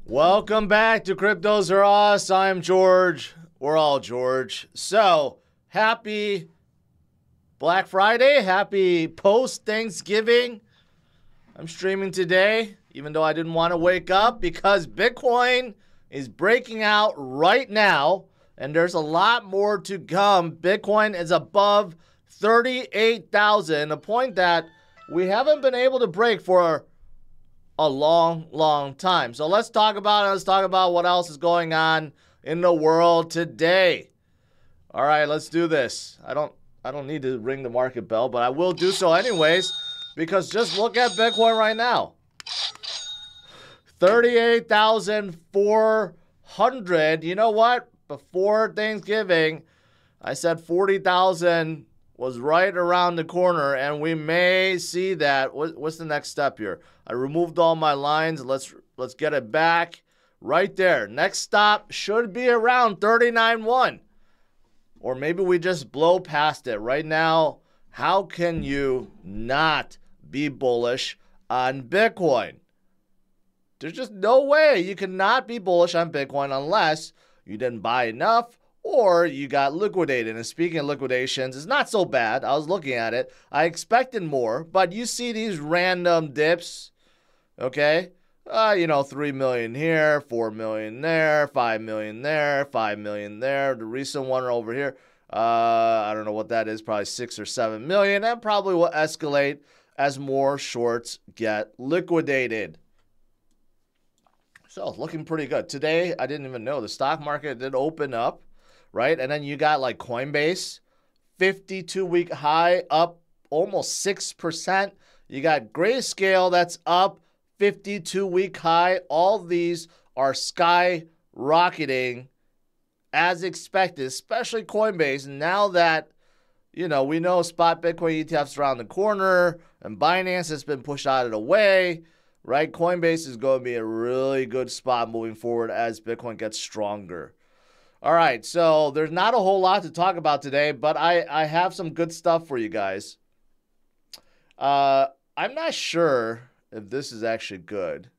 Welcome back to CryptosRus. I'm George. We're all George. So, happy Black Friday. Happy post-Thanksgiving. I'm streaming today, even though I didn't want to wake up, because Bitcoin is breaking out right now, and there's a lot more to come. Bitcoin is above 38,000, a point that we haven't been able to break for a long time. So let's talk about it. Let's talk about what else is going on in the world today. All right, let's do this. I don't need to ring the market bell, but I will do so anyways, because just look at Bitcoin right now. 38,400. You know what? Before Thanksgiving, I said 40,000 was right around the corner, and we may see that. What's the next step here? I removed all my lines. Let's get it back right there. Next stop should be around 39.1. Or maybe we just blow past it. Right now, how can you not be bullish on Bitcoin? There's just no way you cannot be bullish on Bitcoin unless you didn't buy enough or you got liquidated. And speaking of liquidations, it's not so bad. I was looking at it. I expected more, but you see these random dips, okay? 3 million here, 4 million there, 5 million there, 5 million there. The recent one over here, I don't know what that is, probably 6 or 7 million. That probably will escalate as more shorts get liquidated. So, looking pretty good. Today, I didn't even know. The stock market did open up, right? And then you got like Coinbase, 52-week high, up almost 6%. You got Grayscale, that's up 52-week high. All these are skyrocketing as expected, especially Coinbase. Now that, we know spot Bitcoin ETFs around the corner and Binance has been pushed out of the way, right? Coinbase is going to be a really good spot moving forward as Bitcoin gets stronger. All right, so there's not a whole lot to talk about today, but I have some good stuff for you guys. I'm not sure if this is actually good,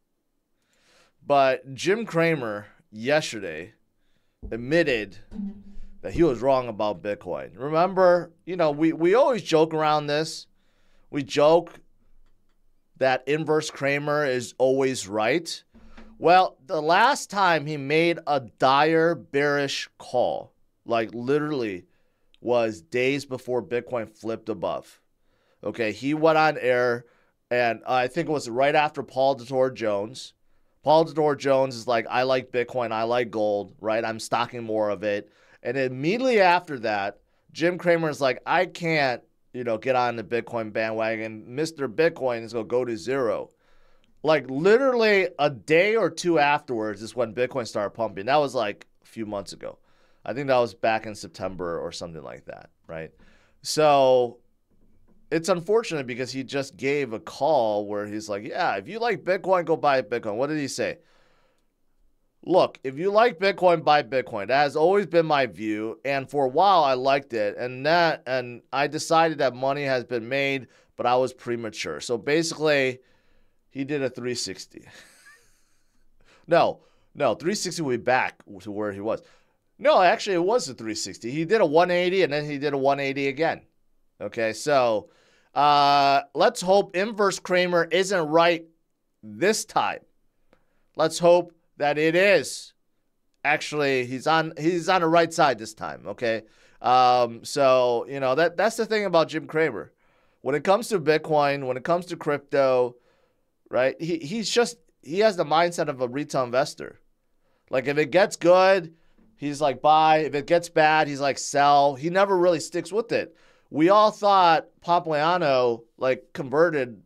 but Jim Cramer yesterday admitted that he was wrong about Bitcoin. Remember, we always joke around this. We joke that inverse Cramer is always right. Well, the last time he made a dire bearish call, like literally was days before Bitcoin flipped above. Okay, he went on air, and I think it was right after Paul Detour Jones. Paul Detour Jones is like, I like Bitcoin, I like gold, right? I'm stocking more of it. And immediately after that, Jim Cramer is like, I can't, get on the Bitcoin bandwagon. Mr. Bitcoin is going to go to zero. Like literally a day or two afterwards is when Bitcoin started pumping. That was like a few months ago. I think that was back in September or something like that, right? So it's unfortunate because he just gave a call where he's like, yeah, if you like Bitcoin, go buy Bitcoin. What did he say? Look, if you like Bitcoin, buy Bitcoin. That has always been my view. And for a while, I liked it. And I decided that money has been made, but I was premature. So basically, he did a 360. No, 360 will be back to where he was. No, actually, it was a 360. He did a 180, and then he did a 180 again. Okay, so let's hope inverse Cramer isn't right this time. Let's hope that it is. Actually, he's on the right side this time, okay? So, that's the thing about Jim Cramer. When it comes to Bitcoin, when it comes to crypto, right? He has the mindset of a retail investor. Like if it gets good, he's like buy. If it gets bad, he's like sell. He never really sticks with it. We all thought Pompliano like converted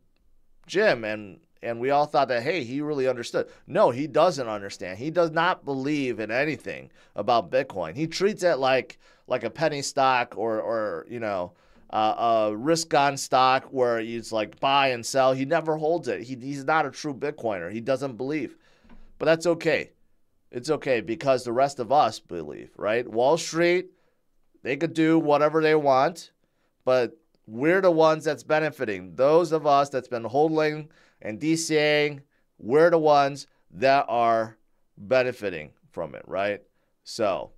Jim, and we all thought that, hey, he really understood. No, he doesn't understand. He does not believe in anything about Bitcoin. He treats it like a penny stock or a risk-on stock where he's like buy and sell. He never holds it. He's not a true Bitcoiner. He doesn't believe. But that's okay. It's okay because the rest of us believe, right? Wall Street, they could do whatever they want, but we're the ones that's benefiting. Those of us that's been holding and DCAing, we're the ones that are benefiting from it, right? So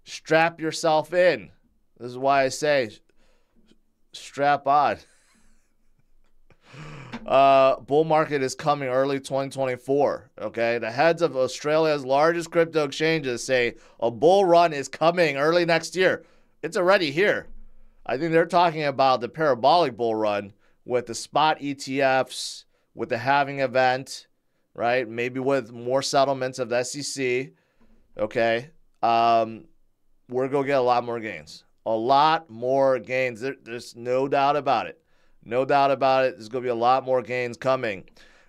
strap yourself in. This is why I say strap on. Bull market is coming early 2024. Okay, the heads of Australia's largest crypto exchanges say a bull run is coming early next year. It's already here. I think they're talking about the parabolic bull run with the spot ETFs, with the halving event, right? Maybe with more settlements of the SEC. Okay, we're gonna get a lot more gains. A lot more gains. There's no doubt about it. No doubt about it. There's going to be a lot more gains coming.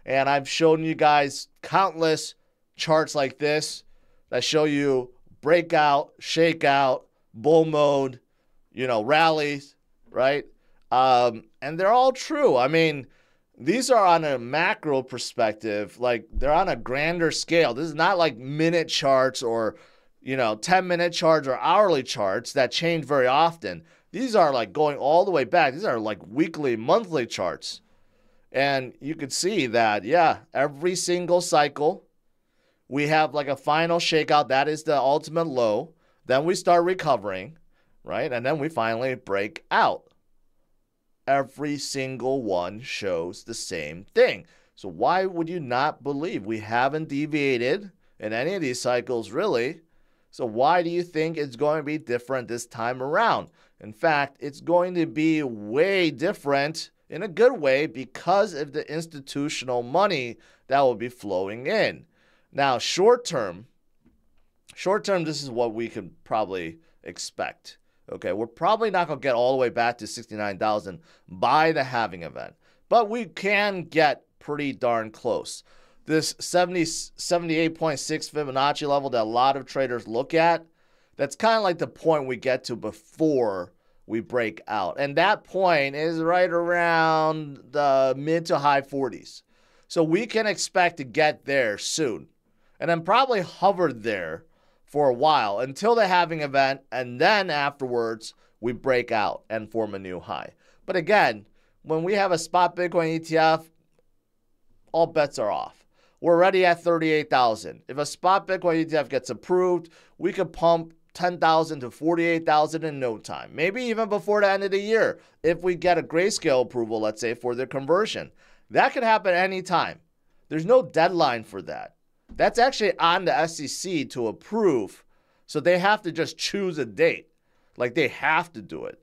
And I've shown you guys countless charts like this that show you breakout, shakeout, bull mode, rallies, right? And they're all true. I mean, these are on a macro perspective. Like, they're on a grander scale. This is not like minute charts or, 10-minute charts or hourly charts that change very often. These are like going all the way back. These are like weekly, monthly charts. And you could see that, yeah, every single cycle, we have like a final shakeout. That is the ultimate low. Then we start recovering, right? And then we finally break out. Every single one shows the same thing. So why would you not believe? We haven't deviated in any of these cycles, really. So why do you think it's going to be different this time around? In fact, it's going to be way different in a good way because of the institutional money that will be flowing in. Now, short term, this is what we can probably expect. Okay, we're probably not going to get all the way back to 69,000 by the halving event, but we can get pretty darn close. This 78.6 Fibonacci level that a lot of traders look at, that's kind of like the point we get to before we break out. And that point is right around the mid to high 40s. So we can expect to get there soon. And then probably hover there for a while until the halving event. And then afterwards, we break out and form a new high. But again, when we have a spot Bitcoin ETF, all bets are off. We're already at 38,000. If a spot Bitcoin ETF gets approved, we could pump 10,000 to 48,000 in no time. Maybe even before the end of the year, if we get a grayscale approval, let's say, for the conversion. That could happen anytime. There's no deadline for that. That's actually on the SEC to approve. So they have to just choose a date. Like, they have to do it.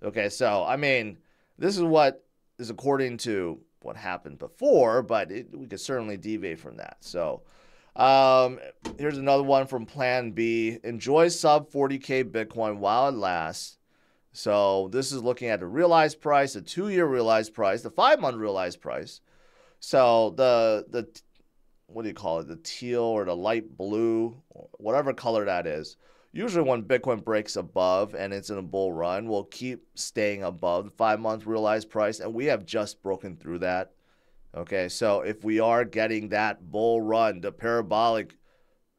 Okay, so, I mean, this is what is according to what happened before, but we could certainly deviate from that. So, here's another one from Plan B. Enjoy sub 40K Bitcoin while it lasts. So this is looking at the realized price, the 2-year realized price, the 5-month realized price. So the what do you call it? The teal or the light blue, whatever color that is. Usually when Bitcoin breaks above and it's in a bull run, we'll keep staying above the 5-month realized price. And we have just broken through that. Okay, so if we are getting that bull run, the parabolic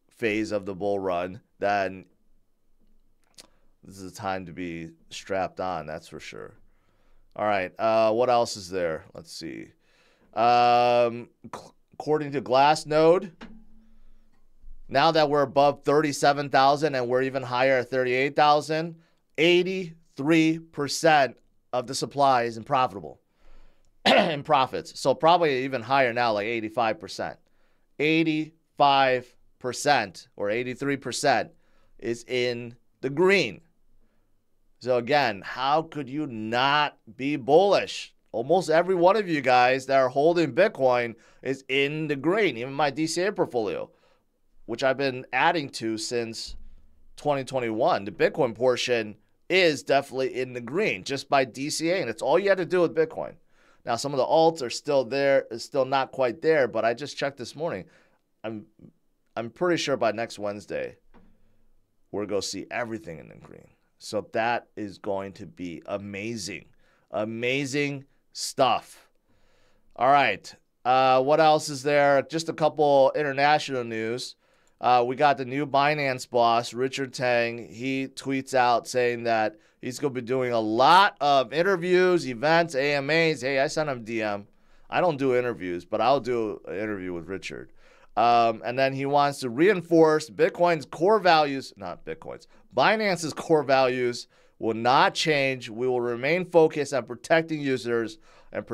phase of the bull run, then this is a time to be strapped on, that's for sure. All right, what else is there? Let's see. According to Glassnode, now that we're above 37,000 and we're even higher at 38,000, 83% of the supply is profitable. In profits. So probably even higher now, like 85%. 85% or 83% is in the green. So again, how could you not be bullish? Almost every one of you guys that are holding Bitcoin is in the green. Even my DCA portfolio, which I've been adding to since 2021. The Bitcoin portion is definitely in the green just by DCA. And it's all you had to do with Bitcoin. Now, some of the alts are still there, is still not quite there, but I just checked this morning. I'm pretty sure by next Wednesday, we're going to see everything in the green. So that is going to be amazing. Amazing stuff. All right. What else is there? Just a couple international news. We got the new Binance boss, Richard Tang. He tweets out saying that he's going to be doing a lot of interviews, events, AMAs. Hey, I sent him DM. I don't do interviews, but I'll do an interview with Richard. And then he wants to reinforce Bitcoin's core values, not Bitcoin's, Binance's core values will not change. We will remain focused on protecting users and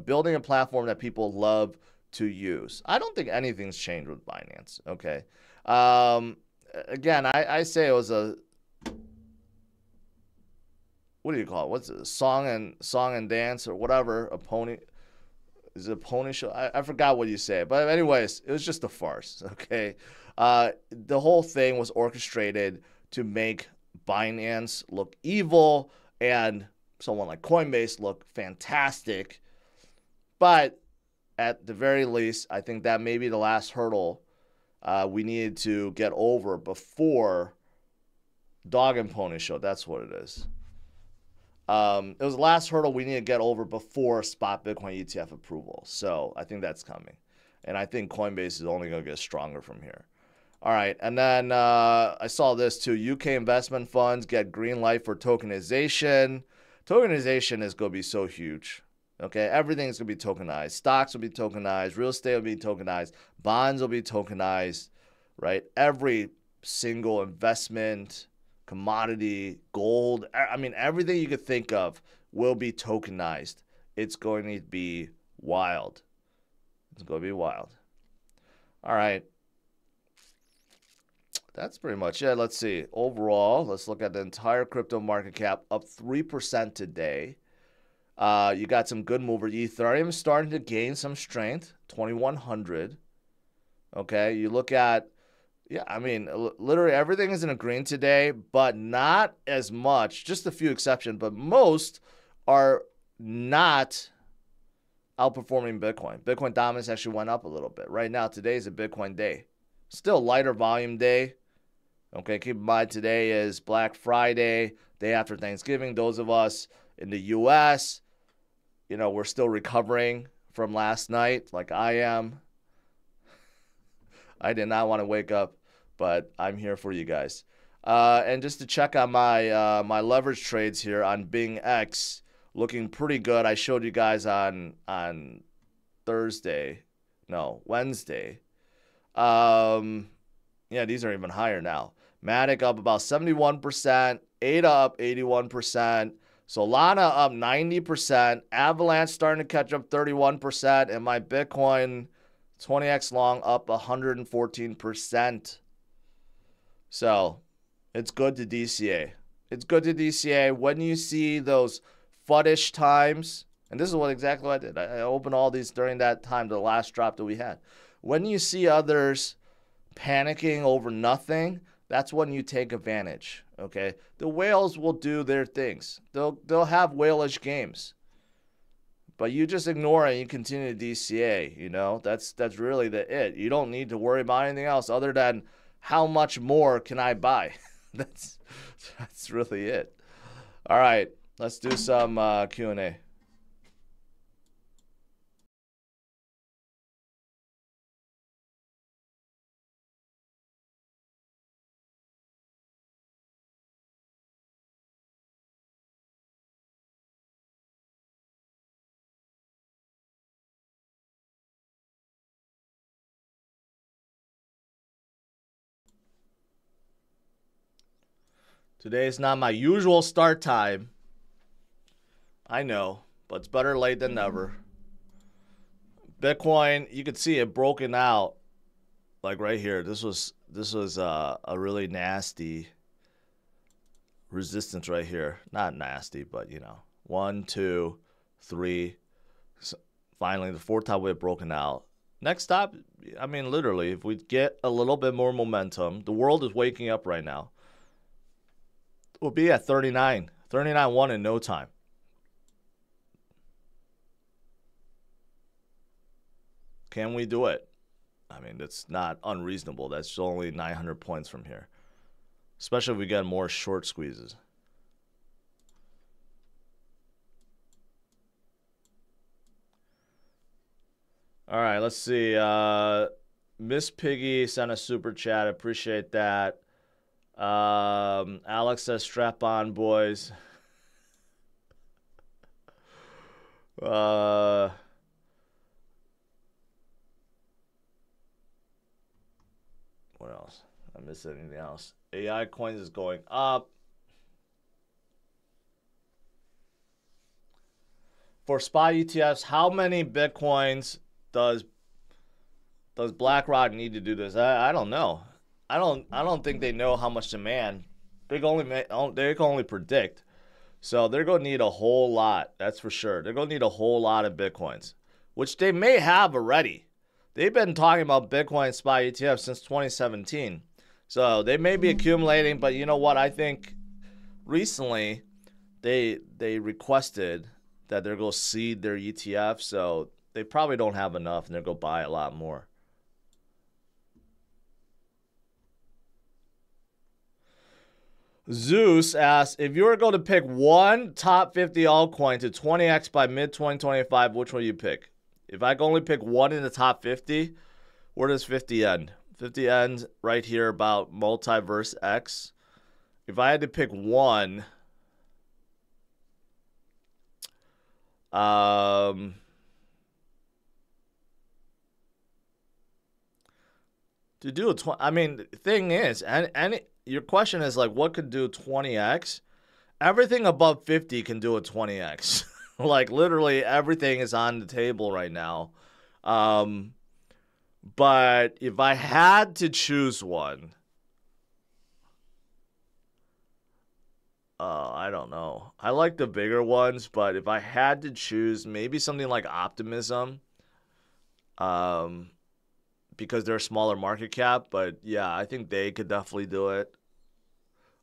building a platform that people love to use. I don't think anything's changed with Binance. Okay. Again, I say it was a, what do you call it? What's it? Song and dance or whatever. A pony. Is it a pony show? I forgot what you say. But anyways, it was just a farce. Okay. The whole thing was orchestrated to make Binance look evil and someone like Coinbase look fantastic. But at the very least, I think that may be the last hurdle we needed to get over before Dog and Pony Show. That's what it is. It was the last hurdle we need to get over before spot Bitcoin ETF approval. So I think that's coming. And I think Coinbase is only going to get stronger from here. All right. And then I saw this too. UK investment funds get green light for tokenization. Tokenization is going to be so huge. Okay. Everything's going to be tokenized. Stocks will be tokenized. Real estate will be tokenized. Bonds will be tokenized. Right. Every single investment, commodity, gold, I mean, everything you could think of will be tokenized. It's going to be wild. It's going to be wild. All right. That's pretty much it. Let's see. Overall, let's look at the entire crypto market cap, up 3% today. You got some good movers. Ethereum starting to gain some strength, 2,100. Okay, you look at, yeah, I mean, literally everything is in a green today, but not as much, just a few exceptions, but most are not outperforming Bitcoin. Bitcoin dominance actually went up a little bit. Right now, today is a Bitcoin day. Still lighter volume day. Okay, keep in mind today is Black Friday, day after Thanksgiving. Those of us in the U.S., you know, we're still recovering from last night like I am. I did not want to wake up, but I'm here for you guys. And just to check on my my leverage trades here on Bing X, looking pretty good. I showed you guys on Wednesday. Yeah, these are even higher now. Matic up about 71%, ADA up 81%, Solana up 90%, Avalanche starting to catch up 31%, and my Bitcoin 20x long up 114%. So it's good to DCA. It's good to DCA when you see those fuddish times. And this is exactly what I did. I opened all these during that time, the last drop that we had. When you see others panicking over nothing, that's when you take advantage. Okay, the whales will do their things. They'll have whalish games, but you just ignore it and you continue to DCA. You know, that's really it. You don't need to worry about anything else other than how much more can I buy. that's really it. All right, let's do some Q&A. Today is not my usual start time. I know, but it's better late than never. Bitcoin, you could see it broken out, like right here. This was a really nasty resistance right here. Not nasty, but you know, 1, 2, 3. So finally, the fourth time we have broken out. Next stop, I mean, literally, if we get a little bit more momentum, the world is waking up right now. We'll be at 39.1 in no time. Can we do it? I mean, that's not unreasonable. That's only 900 points from here, especially if we get more short squeezes. All right, let's see. Miss Piggy sent a super chat. Appreciate that. Alex says, strap on, boys. I missed anything else. AI coins is going up. For spot ETFs, how many Bitcoins does BlackRock need to do this? I don't know. I don't think they know how much demand. They can only predict. So they're going to need a whole lot. That's for sure. They're going to need a whole lot of Bitcoins, which they may have already. They've been talking about Bitcoin spot ETF since 2017. So they may be accumulating, but you know what? I think recently they requested that they're going to seed their ETF, so they probably don't have enough, and they're going to buy a lot more. Zeus asks, if you were going to pick one top 50 altcoin to 20x by mid-2025, which will you pick? If I can only pick one in the top 50, where does 50 end? 50 ends right here about Multiverse X. If I had to pick one, to do I mean, the thing is, and your question is like, what could do 20x? Everything above 50 can do a 20x. Like literally everything is on the table right now. But if I had to choose one, I don't know. I like the bigger ones, but if I had to choose, maybe something like Optimism, because they're a smaller market cap. But yeah, I think they could definitely do it.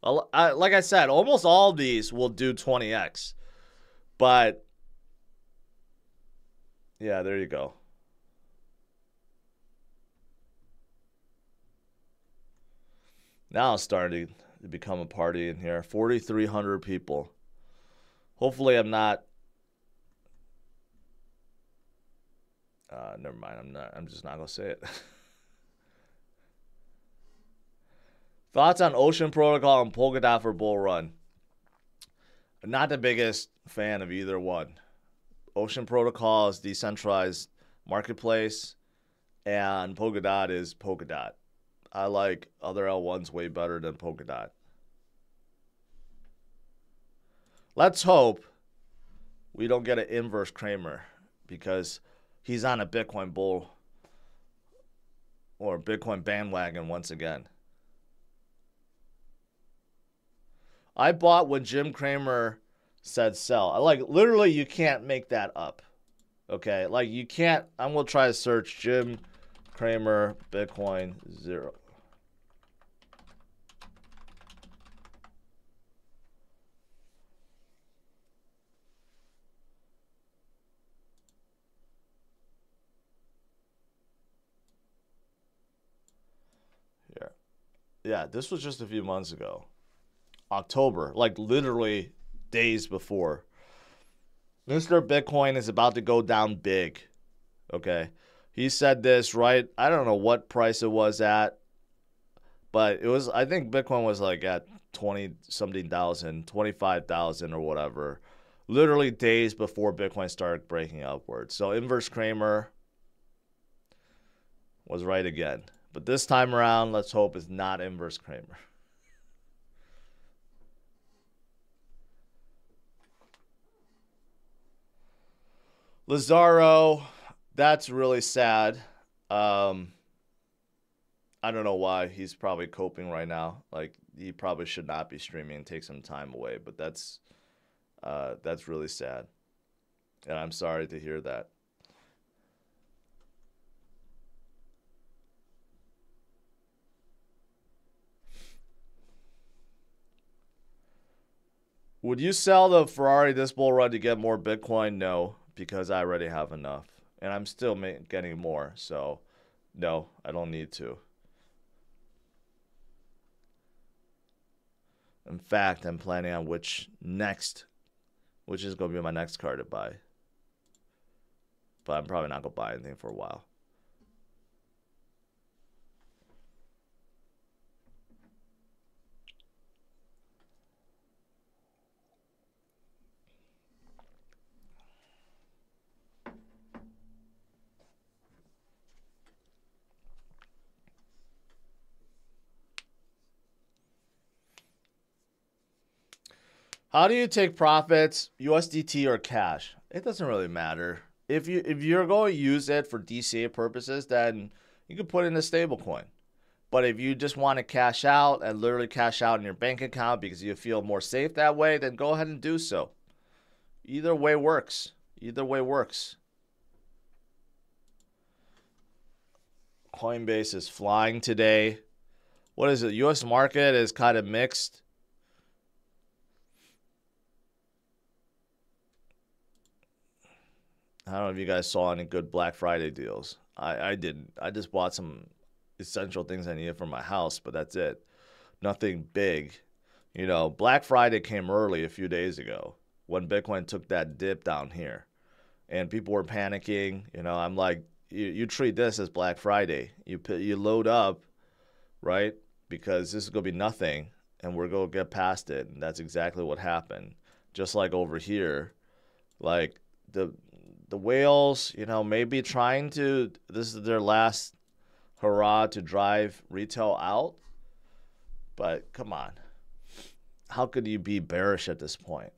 Like I said, almost all of these will do 20x. But yeah, there you go. Now it's starting to become a party in here. 4,300 people. Hopefully I'm not. Never mind. I'm just not going to say it. Thoughts on Ocean Protocol and Polkadot for Bull Run? Not the biggest fan of either one. Ocean Protocol is decentralized marketplace, and Polkadot is Polkadot. I like other L1s way better than Polkadot. Let's hope we don't get an inverse Cramer, because he's on a Bitcoin bull or Bitcoin bandwagon once again. I bought when Jim Cramer said sell. Like, literally, you can't make that up. Okay? Like, you can't. I'm going to try to search Jim Cramer Bitcoin 0. Here. Yeah, this was just a few months ago. October, like literally days before. Mr. Bitcoin is about to go down big. Okay. He said this, right? I don't know what price it was at, but it was, I think Bitcoin was like at 20 something thousand, 25,000 or whatever. Literally days before Bitcoin started breaking upwards. So inverse Cramer was right again. But this time around, let's hope it's not inverse Cramer. Lazaro, that's really sad. I don't know why. He's probably coping right now. Like, he probably should not be streaming and take some time away, but that's really sad. And I'm sorry to hear that. Would you sell the Ferrari this bull run to get more Bitcoin? No, because I already have enough. And I'm still getting more. So, no, I don't need to. In fact, I'm planning on which is going to be my next car to buy. But I'm probably not going to buy anything for a while. How do you take profits, USDT or cash? It doesn't really matter. If you're going to use it for DCA purposes, then you can put in a stable coin. But if you just want to cash out and literally cash out in your bank account because you feel more safe that way, then go ahead and do so. Either way works. Either way works. Coinbase is flying today. What is it? US market is kind of mixed. I don't know if you guys saw any good Black Friday deals. I didn't. I just bought some essential things I needed for my house, but that's it. Nothing big. You know, Black Friday came early a few days ago when Bitcoin took that dip down here. And people were panicking. You know, I'm like, you treat this as Black Friday. You load up, right? Because this is going to be nothing, and we're going to get past it. And that's exactly what happened. Just like over here, like the whales, you know, maybe trying to, this is their last hurrah to drive retail out. But come on. How could you be bearish at this point?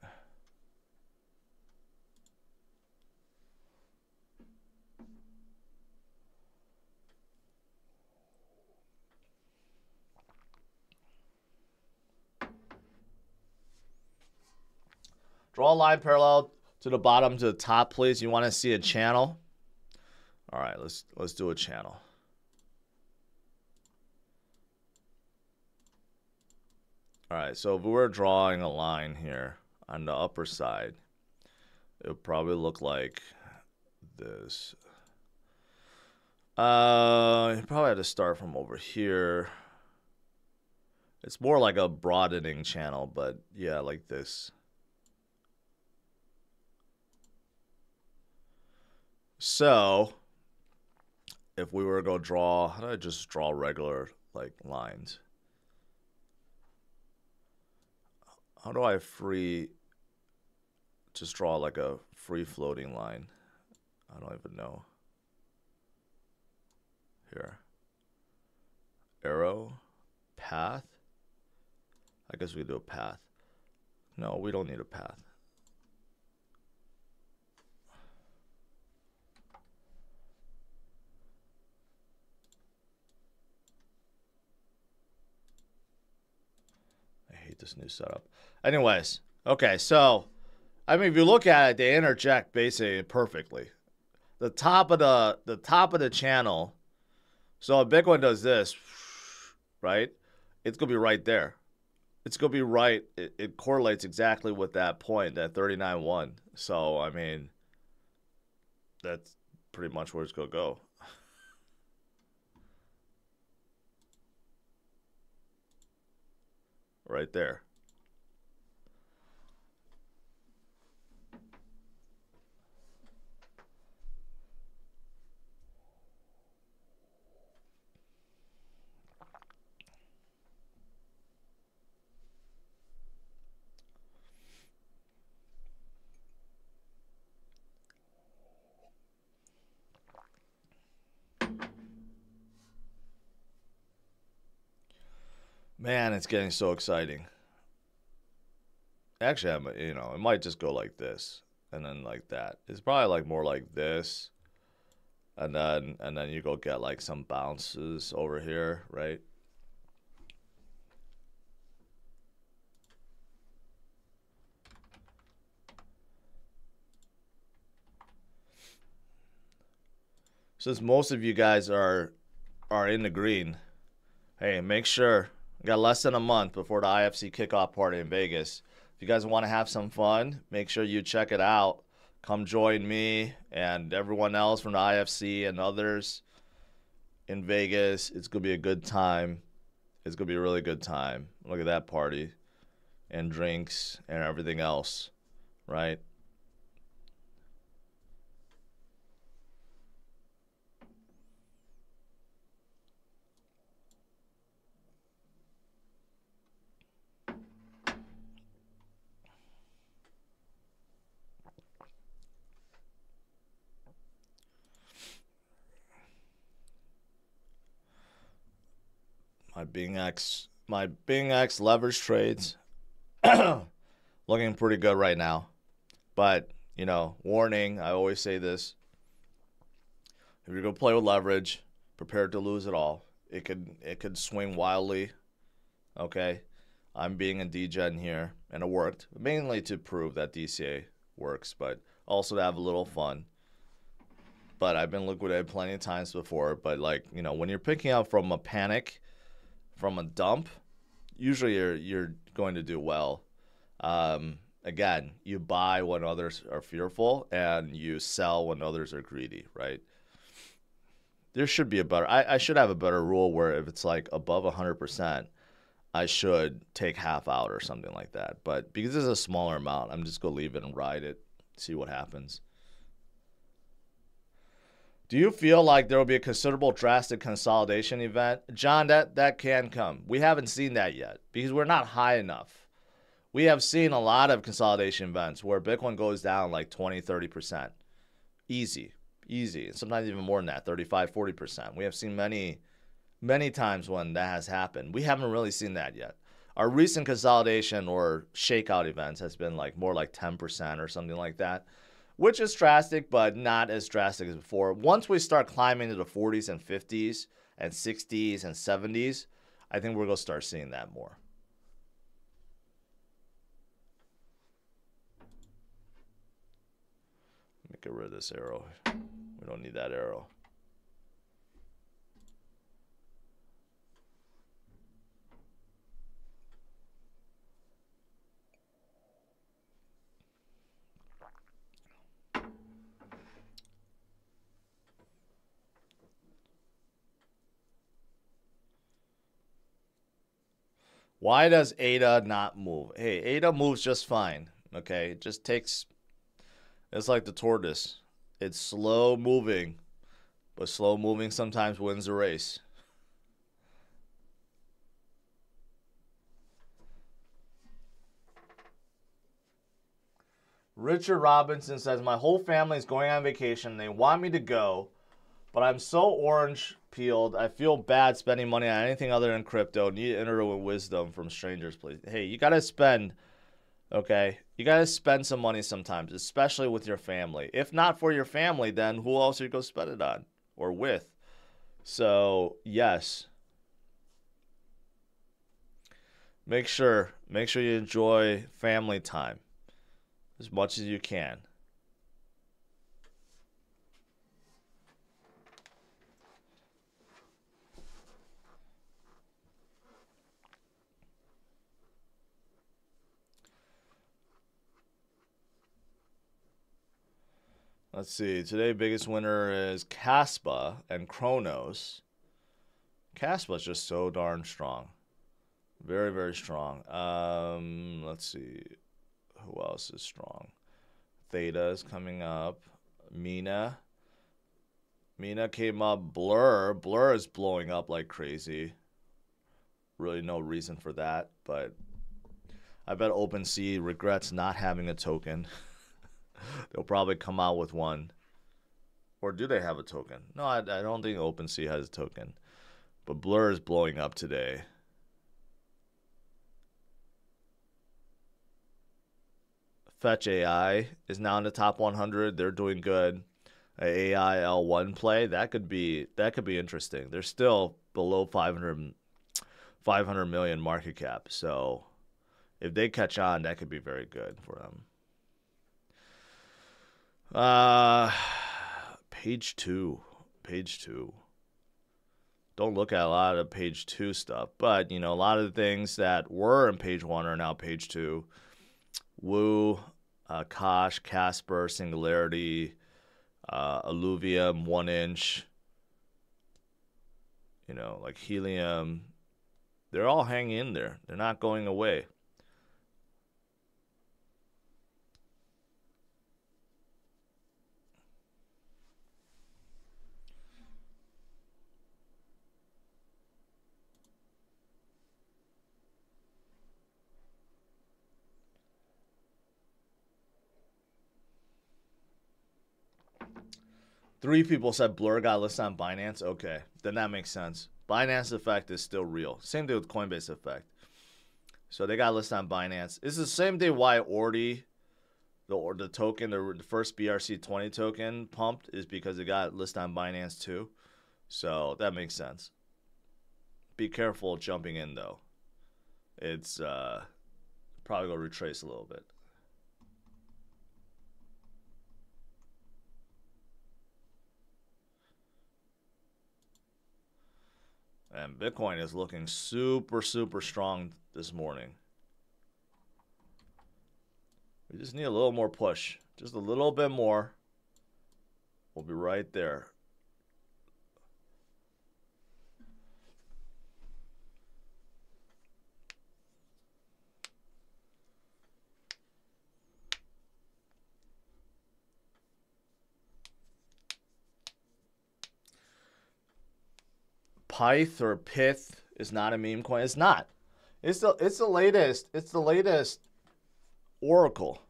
Draw a line parallel to the bottom to the top, please. You want to see a channel? All right, let's do a channel. All right, so if we were drawing a line here on the upper side, it would probably look like this. You probably have to start from over here. It's more like a broadening channel, but yeah, like this. So, if we were to go draw, how do I just draw regular like lines? How do I just draw like a free floating line? I don't even know. Here. Arrow, path. I guess we do a path. No, we don't need a path. I hate this new setup. Anyways, okay, so I mean, if you look at it, they interject basically perfectly. The top of the channel. So if Bitcoin does this, right? It's gonna be right there. It's gonna be right. It correlates exactly with that point, that 39.1. So I mean, that's pretty much where it's gonna go. Right there. Man, it's getting so exciting. Actually, you know, it might just go like this and then like that. It's probably like more like this, and then you go get like some bounces over here, right? Since most of you guys are in the green, hey, make sure we got less than a month before the IFC kickoff party in Vegas. If you guys want to have some fun, make sure you check it out. Come join me and everyone else from the IFC and others in Vegas. It's going to be a good time. It's going to be a really good time. Look at that party and drinks and everything else, right? My Bing X leverage trades. looking pretty good right now. But, you know, warning, I always say this. If you're going to play with leverage, prepare to lose it all. It could swing wildly. Okay? I'm being a degen here, and it worked. Mainly to prove that DCA works, but also to have a little fun. But I've been liquidated plenty of times before. But, like, you know, when you're picking up from a panic, from a dump, usually you're going to do well. Again, you buy when others are fearful, and you sell when others are greedy, right? There should be a better, I should have a better rule where if it's like above 100%, I should take half out or something like that. But because it's a smaller amount, I'm just going to leave it and ride it, see what happens. Do you feel like there will be a considerable drastic consolidation event? John, that can come. We haven't seen that yet because we're not high enough. We have seen a lot of consolidation events where Bitcoin goes down like 20, 30%. Easy. Sometimes even more than that, 35, 40%. We have seen many times when that has happened. We haven't really seen that yet. Our recent consolidation or shakeout events has been like more like 10% or something like that, which is drastic, but not as drastic as before. Once we start climbing to the 40s and 50s and 60s and 70s, I think we're going to start seeing that more. Let me get rid of this arrow. We don't need that arrow. Why does ADA not move? Hey, ADA moves just fine. Okay, it just takes, it's like the tortoise. It's slow moving, but slow moving sometimes wins the race. Richard Robinson says, my whole family is going on vacation. They want me to go, but I'm so orange peeled. I feel bad spending money on anything other than crypto. Need to enter with wisdom from strangers, please. Hey, you got to spend, okay? You got to spend some money sometimes, especially with your family. If not for your family, then who else are you going to spend it on or with? So, yes. Make sure you enjoy family time as much as you can. Let's see. Today, biggest winner is Caspa and Kronos. Caspa is just so darn strong. Very, very strong. Let's see. Who else is strong? Theta is coming up. Mina came up. Blur is blowing up like crazy. Really no reason for that, but I bet OpenSea regrets not having a token. They'll probably come out with one. Or do they have a token? No, I don't think OpenSea has a token. But Blur is blowing up today. Fetch AI is now in the top 100. They're doing good. AI L1 play, that could be interesting. They're still below 500 million market cap. So if they catch on, that could be very good for them. Page two. Don't look at a lot of page 2 stuff, but you know, a lot of the things that were in page 1 are now page 2. Woo, Kosh, Casper, Singularity, Alluvium, 1 inch, you know, like Helium. They're all hanging in there. They're not going away. Three people said Blur got listed on Binance. Okay, then that makes sense. Binance effect is still real. Same thing with Coinbase effect. So they got listed on Binance. It's the same day why Ordi, the token, the first BRC20 token pumped, is because it got listed on Binance too. So that makes sense. Be careful jumping in though. It's probably gonna retrace a little bit. And Bitcoin is looking super, super strong this morning. We just need a little more push. Just a little bit more. We'll be right there. Pyth or Pith is not a meme coin. It's not. It's the latest. It's the latest Oracle.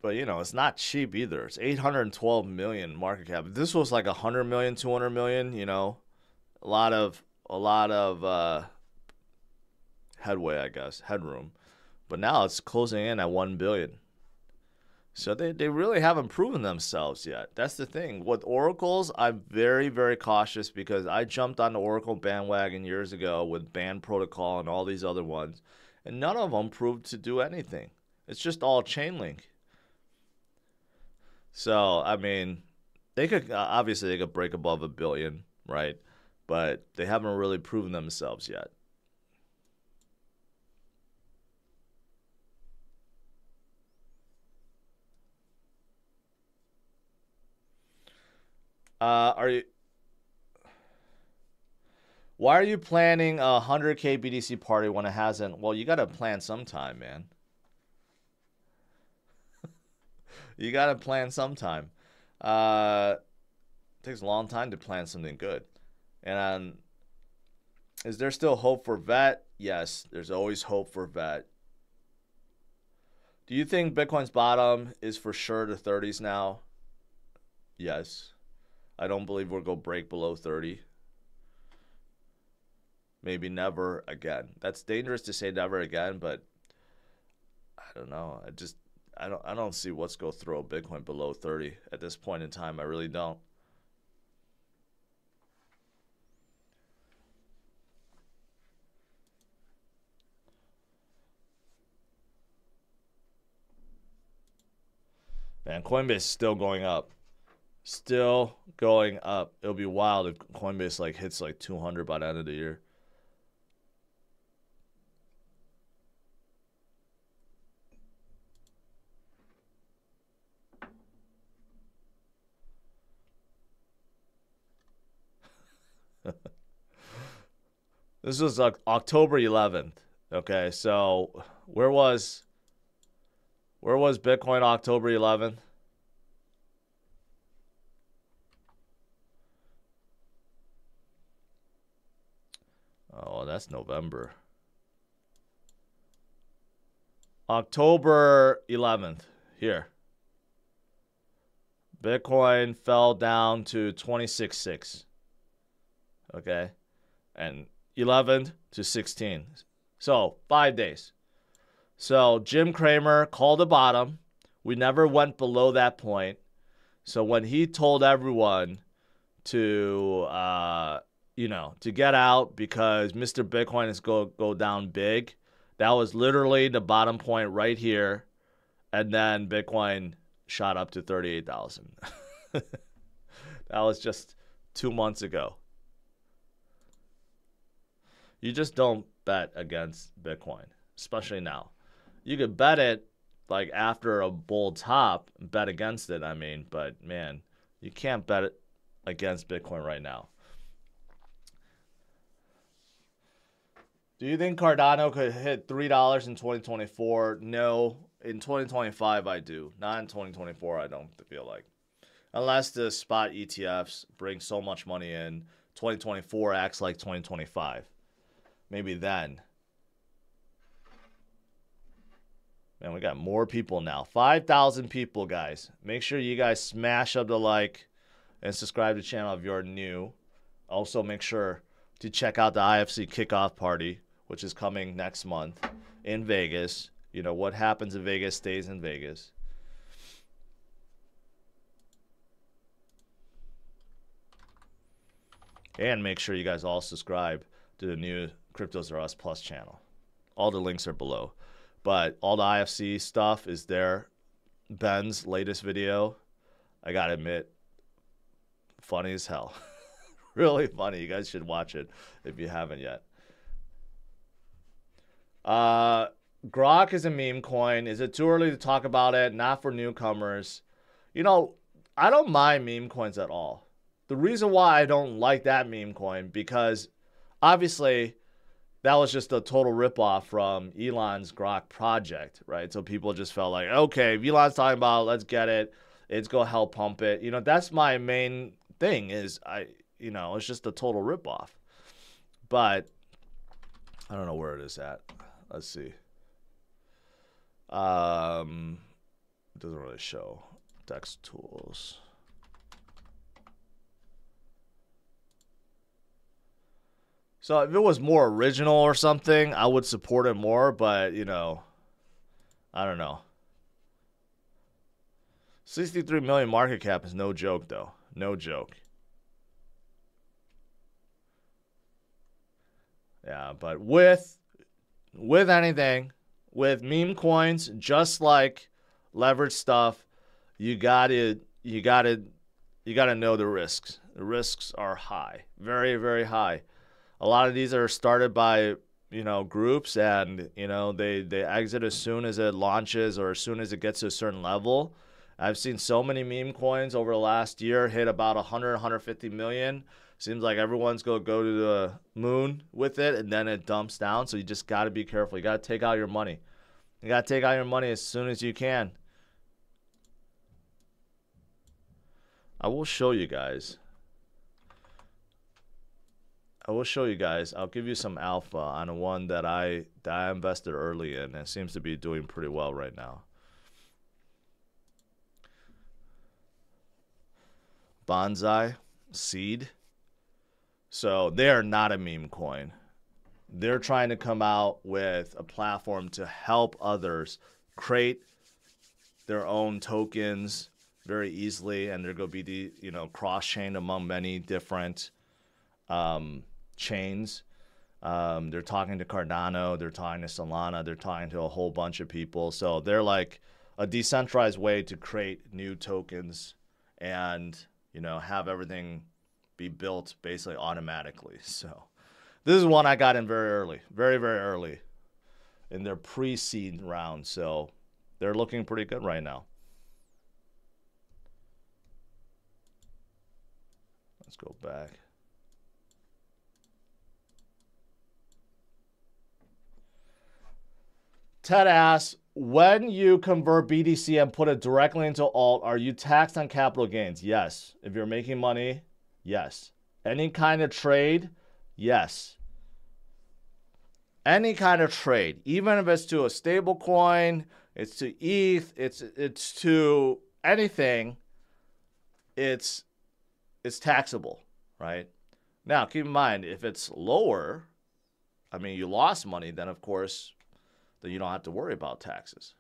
But you know, it's not cheap either. It's 812 million market cap. If this was like 100 million, 200 million, you know, a lot of headway, I guess, headroom. But now it's closing in at 1 billion. So they really haven't proven themselves yet. That's the thing. With oracles, I'm very, very cautious because I jumped on the Oracle bandwagon years ago with Band Protocol and all these other ones, and none of them proved to do anything. It's just all Chainlink. So, I mean, they could obviously they could break above 1 billion, right? But they haven't really proven themselves yet. Why are you planning a 100K BTC party when it hasn't? Well, you got to plan sometime, man. You got to plan sometime. It takes a long time to plan something good. And is there still hope for VET? Yes, there's always hope for VET. Do you think Bitcoin's bottom is for sure the 30s now? Yes. I don't believe we'll go break below 30. Maybe never again. That's dangerous to say never again, but I don't know. I don't see what's going to throw Bitcoin below 30 at this point in time. I really don't. Man, Coinbase is still going up. Still going up. It'll be wild if Coinbase like hits like 200 by the end of the year. This was like October 11th. Okay, so where was Bitcoin October 11th? Oh, that's November. October 11th. Here. Bitcoin fell down to 26.6. Okay. And 11 to 16. So 5 days. So Jim Cramer called a bottom. We never went below that point. So when he told everyone to, to get out because Mr. Bitcoin is go down big, that was literally the bottom point right here. And then Bitcoin shot up to 38,000. That was just 2 months ago. You just don't bet against Bitcoin, especially now. You could bet it like after a bull top, bet against it, I mean, but man, you can't bet it against Bitcoin right now. Do you think Cardano could hit $3 in 2024? No. In 2025, I do. Not in 2024, I don't feel like. Unless the spot ETFs bring so much money in, 2024 acts like 2025. Maybe then. Man, we got more people now. 5,000 people, guys. Make sure you guys smash up the like and subscribe to the channel if you're new. Also, make sure to check out the IFC kickoff party, which is coming next month in Vegas. You know, what happens in Vegas stays in Vegas. And make sure you guys all subscribe to the new CryptosRus Plus channel. All the links are below. But all the IFC stuff is there. Ben's latest video, I gotta admit, funny as hell. Really funny. You guys should watch it if you haven't yet. Grok is a meme coin. Is it too early to talk about it? Not for newcomers. You know, I don't mind meme coins at all. The reason why I don't like that meme coin, because obviously that was just a total ripoff from Elon's Grok project, right? So people just felt like, okay, if Elon's talking about it, let's get it. It's going to help pump it. You know, that's my main thing is, it's just a total ripoff. But I don't know where it is at. Let's see. It doesn't really show. Dex tools. So if it was more original or something, I would support it more, but, you know, I don't know. 63 million market cap is no joke, though. No joke. Yeah, but with anything, with meme coins, just like leverage stuff, you gotta know the risks. The risks are high, very, very high. A lot of these are started by, you know, groups, and, you know, they exit as soon as it launches or as soon as it gets to a certain level. I've seen so many meme coins over the last year hit about 100, 150 million. Seems like everyone's going to go to the moon with it, and then it dumps down. So you just got to be careful. You got to take out your money. You got to take out your money as soon as you can. I will show you guys. I'll give you some alpha on the one that I invested early in. It seems to be doing pretty well right now. Bonsai Seed. So they are not a meme coin. They're trying to come out with a platform to help others create their own tokens very easily, and they're going to be cross-chained among many different chains. They're talking to Cardano, they're talking to Solana, they're talking to a whole bunch of people. So they're like a decentralized way to create new tokens and, you know, have everything be built basically automatically. So this is one I got in very early, very, very early in their pre-seed round. So they're looking pretty good right now. Let's go back. Ted asks, when you convert BTC and put it directly into alt, are you taxed on capital gains? Yes. If you're making money, yes. Any kind of trade, yes. Any kind of trade, even if it's to a stable coin, it's to ETH, it's to anything, it's taxable, right? Now, keep in mind, if it's lower, I mean, you lost money, then of course, then you don't have to worry about taxes.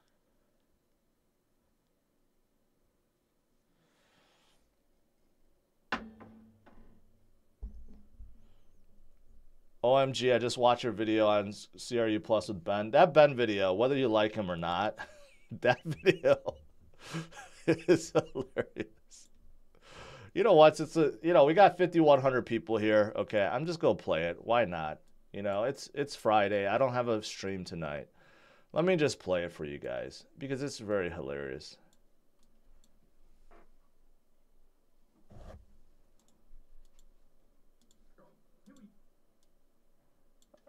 OMG, I just watched your video on CRU Plus with Ben. That Ben video, whether you like him or not, that video is hilarious. You know what? We got 5,100 people here. Okay, I'm just going to play it. Why not? You know, it's Friday. I don't have a stream tonight. Let me just play it for you guys because it's very hilarious.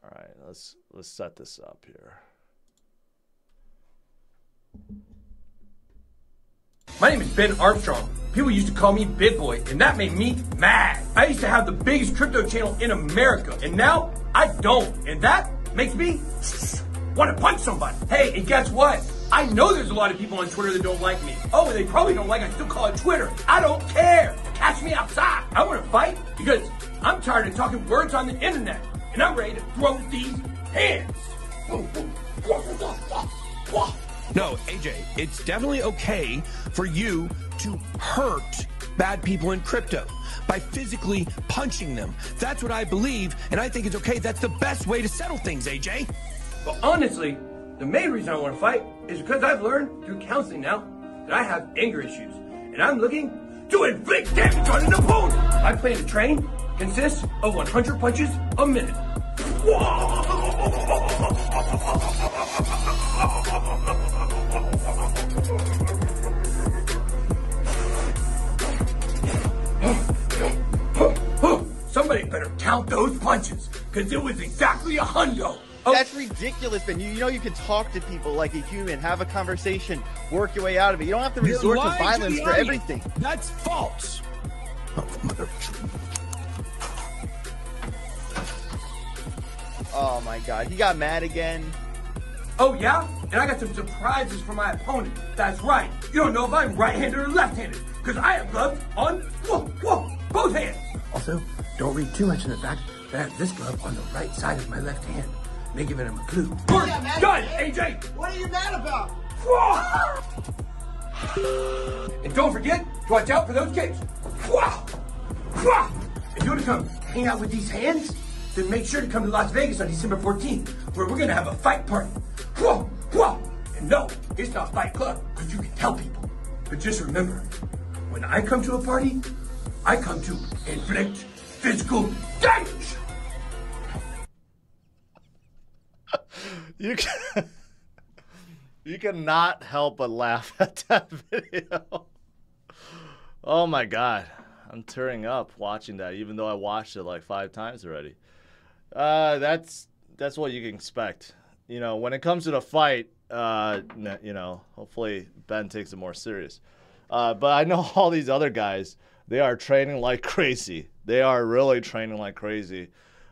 All right, let's set this up here. My name is Ben Armstrong. People used to call me Big Boy, and that made me mad. I used to have the biggest crypto channel in America, and now I don't. And that makes me want to punch somebody. Hey, and guess what? I know there's a lot of people on Twitter that don't like me. Oh, and they probably don't like I still call it Twitter. I don't care. Catch me outside. I want to fight because I'm tired of talking words on the internet, and I'm ready to throw these hands. No, AJ, it's definitely okay for you to hurt bad people in crypto by physically punching them. That's what I believe, and I think it's okay. That's the best way to settle things, AJ. But honestly, the main reason I want to fight is because I've learned through counseling now that I have anger issues, and I'm looking to inflict damage on an opponent. I plan to train consists of 100 punches a minute. Somebody better count those punches, because it was exactly 100. That's ridiculous, Ben. You know you can talk to people like a human, have a conversation, work your way out of it. You don't have to resort to violence for everything. That's false. Oh, mother. Oh my God, he got mad again. Oh yeah? And I got some surprises for my opponent. That's right. You don't know if I'm right-handed or left-handed, because I have gloves on both hands. Also, don't read too much in the fact that I have this glove on the right side of my left hand. May give him a clue. We're done, AJ! What are you mad about? And don't forget to watch out for those kicks. If you want to come hang out with these hands, then make sure to come to Las Vegas on December 14th, where we're going to have a fight party. And no, it's not Fight Club, because you can tell people. But just remember, when I come to a party, I come to inflict physical damage. You cannot help but laugh at that video. Oh my God. I'm tearing up watching that, even though I watched it like 5 times already. That's what you can expect. You know, when it comes to the fight, you know, hopefully Ben takes it more serious. But I know all these other guys, they are training like crazy. They are really training like crazy.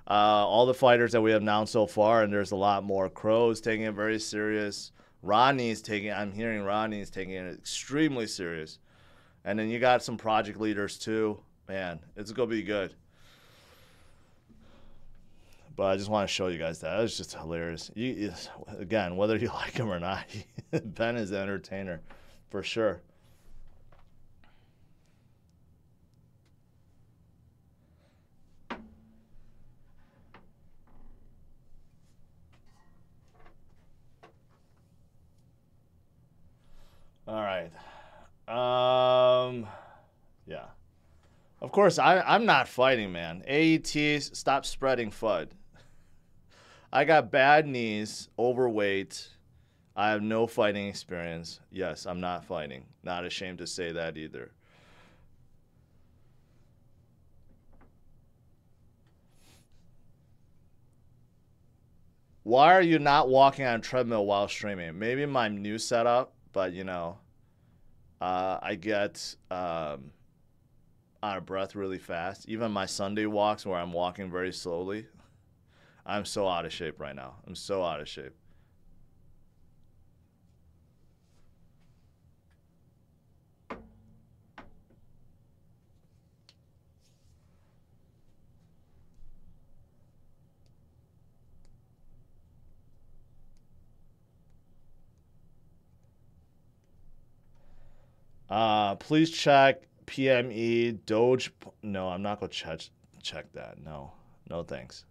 All the fighters that we have announced so far, and there's a lot more. Crow's taking it very serious. I'm hearing Ronnie's taking it extremely serious. And then you got some project leaders too. Man, it's going to be good. But I just want to show you guys that. It was just hilarious. Again, whether you like him or not, Ben is an entertainer for sure. All right. Yeah. Of course, I'm not fighting, man. AETs, stop spreading FUD. I got bad knees, overweight. I have no fighting experience. Yes, I'm not fighting. Not ashamed to say that either. Why are you not walking on a treadmill while streaming? Maybe my new setup, but you know, I get out of breath really fast. Even my Sunday walks where I'm walking very slowly. I'm so out of shape right now. I'm so out of shape. Please check PME Doge. No, I'm not going to check that. No, no thanks.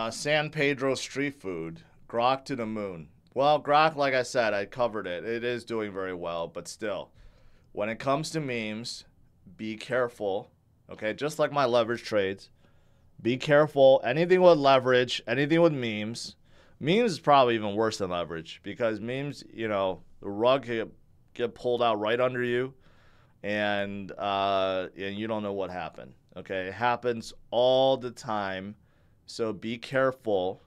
San Pedro street food. Grok to the moon. Well, Grok, like I said, I covered it. It is doing very well, but still, when it comes to memes, be careful, okay? Just like my leverage trades, be careful. Anything with leverage, anything with memes. Memes is probably even worse than leverage because memes, you know, the rug can get pulled out right under you, and you don't know what happened, okay? It happens all the time, so be careful.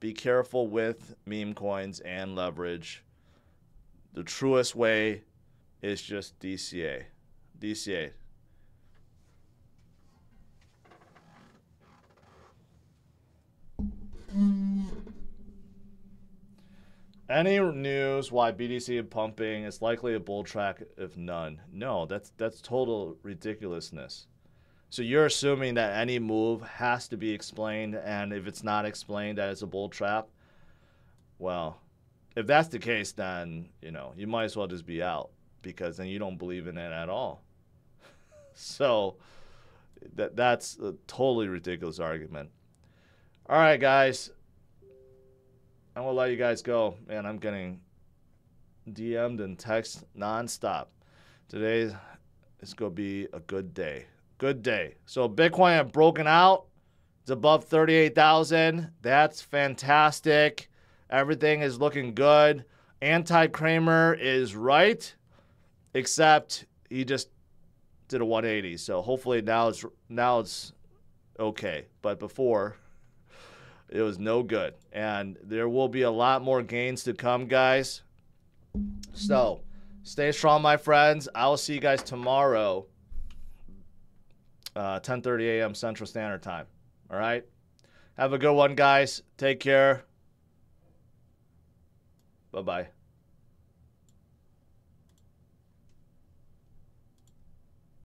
Be careful with meme coins and leverage. The truest way is just DCA. DCA. Any news why BTC is pumping? It's likely a bull track, if none. No, that's total ridiculousness. So you're assuming that any move has to be explained, and if it's not explained, that it's a bull trap? Well, if that's the case, then, you know, you might as well just be out, because then you don't believe in it at all. So that's a totally ridiculous argument. All right, guys. I'm going to let you guys go. Man, I'm getting DM'd and text nonstop. Today is going to be a good day. Good day. So Bitcoin have broken out. It's above 38,000. That's fantastic. Everything is looking good. Anti-Cramer is right, except he just did a 180. So hopefully now it's okay. But before, it was no good. And there will be a lot more gains to come, guys. So stay strong, my friends. I will see you guys tomorrow, 10:30 a.m. Central Standard Time. All right? Have a good one, guys. Take care. Bye-bye.